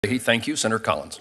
Thank you. Senator Collins.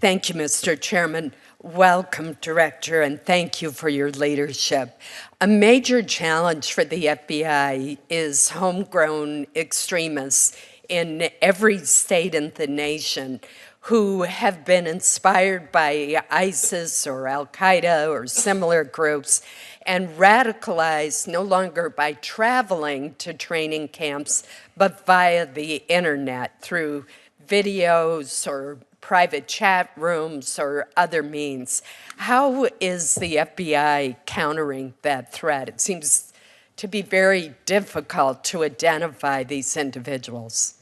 Thank you, Mr. Chairman. Welcome, Director, and thank you for your leadership. A major challenge for the FBI is homegrown extremists in every state in the nation who have been inspired by ISIS or Al-Qaeda or similar groups and radicalized no longer by traveling to training camps, but via the internet through videos or private chat rooms or other means. How is the FBI countering that threat? It seems to be very difficult to identify these individuals.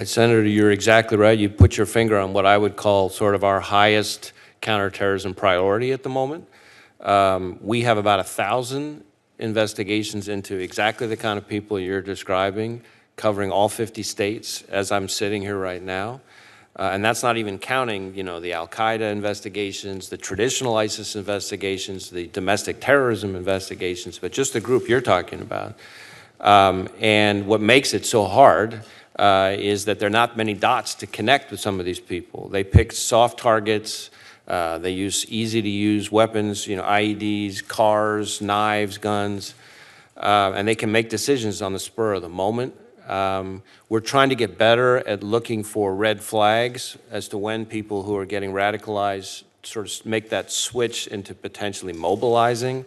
Senator, you're exactly right. You put your finger on what I would call sort of our highest counterterrorism priority at the moment. We have about 1,000 investigations into exactly the kind of people you're describing, covering all 50 states as I'm sitting here right now. And that's not even counting, the Al-Qaeda investigations, the traditional ISIS investigations, the domestic terrorism investigations, but just the group you're talking about. And what makes it so hard is that there are not many dots to connect with some of these people. They pick soft targets. They use easy-to-use weapons, IEDs, cars, knives, guns, and they can make decisions on the spur of the moment. We're trying to get better at looking for red flags as to when people who are getting radicalized sort of make that switch into potentially mobilizing.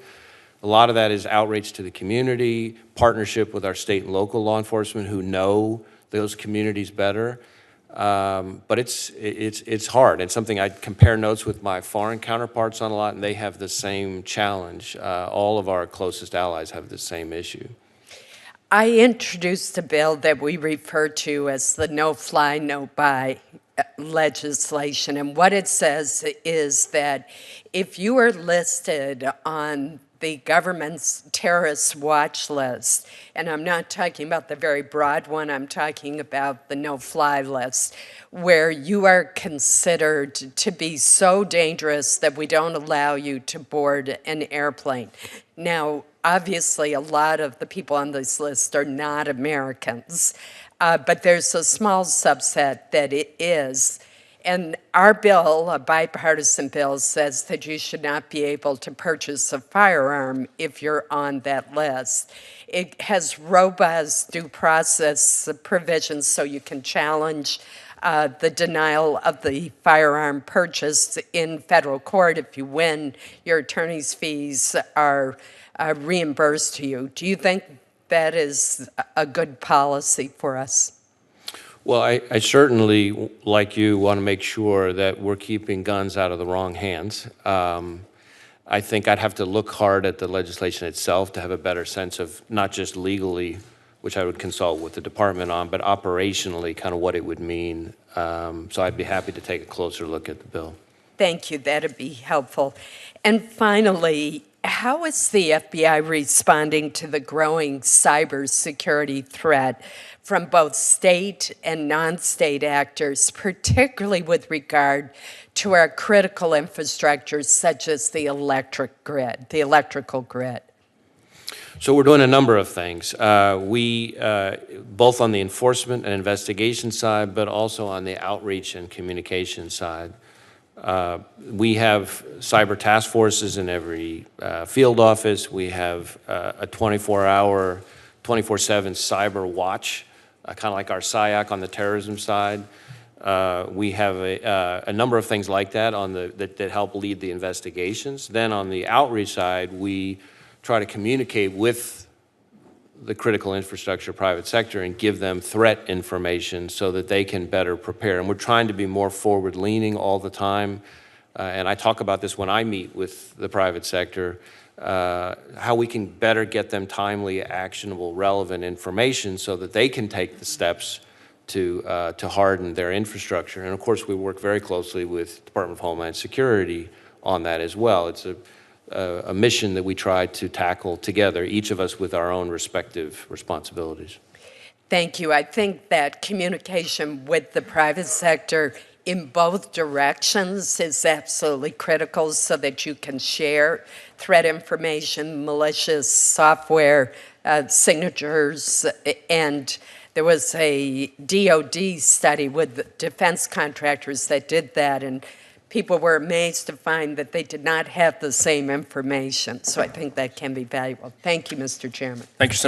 A lot of that is outreach to the community, partnership with our state and local law enforcement who know those communities better. But it's hard. It's something I compare notes with my foreign counterparts on a lot, and they have the same challenge. All of our closest allies have the same issue. I introduced a bill that we refer to as the no-fly, no-buy legislation. And what it says is that if you are listed on the government's terrorist watch list, and I'm not talking about the very broad one, I'm talking about the no-fly list, where you are considered to be so dangerous that we don't allow you to board an airplane. Now, obviously, a lot of the people on this list are not Americans, but there's a small subset that it is. And our bill, a bipartisan bill, says that you should not be able to purchase a firearm if you're on that list. It has robust due process provisions so you can challenge the denial of the firearm purchase in federal court. If you win, your attorney's fees are reimbursed to you. Do you think that is a good policy for us? Well, I certainly, like you, want to make sure that we're keeping guns out of the wrong hands. I think I'd have to look hard at the legislation itself to have a better sense of not just legally, which I would consult with the department on, but operationally kind of what it would mean. So I'd be happy to take a closer look at the bill. Thank you. That'd be helpful. And finally, how is the FBI responding to the growing cybersecurity threat from both state and non-state actors, particularly with regard to our critical infrastructure such as the electrical grid? So we're doing a number of things. We, both on the enforcement and investigation side, but also on the outreach and communication side. We have cyber task forces in every field office. We have a 24-hour, 24/7 cyber watch, kind of like our SIAC on the terrorism side. We have a number of things like that that help lead the investigations. Then on the outreach side, we try to communicate with the critical infrastructure private sector and give them threat information so that they can better prepare. And we're trying to be more forward-leaning all the time. And I talk about this when I meet with the private sector, how we can better get them timely, actionable, relevant information so that they can take the steps to harden their infrastructure. And of course, we work very closely with the Department of Homeland Security on that as well. It's a mission that we try to tackle together, each of us with our own respective responsibilities. Thank you. I think that communication with the private sector in both directions is absolutely critical so that you can share threat information, malicious software, signatures, and there was a DOD study with the defense contractors that did that, and people were amazed to find that they did not have the same information. So I think that can be valuable. Thank you, Mr. Chairman. Thank you, Senator.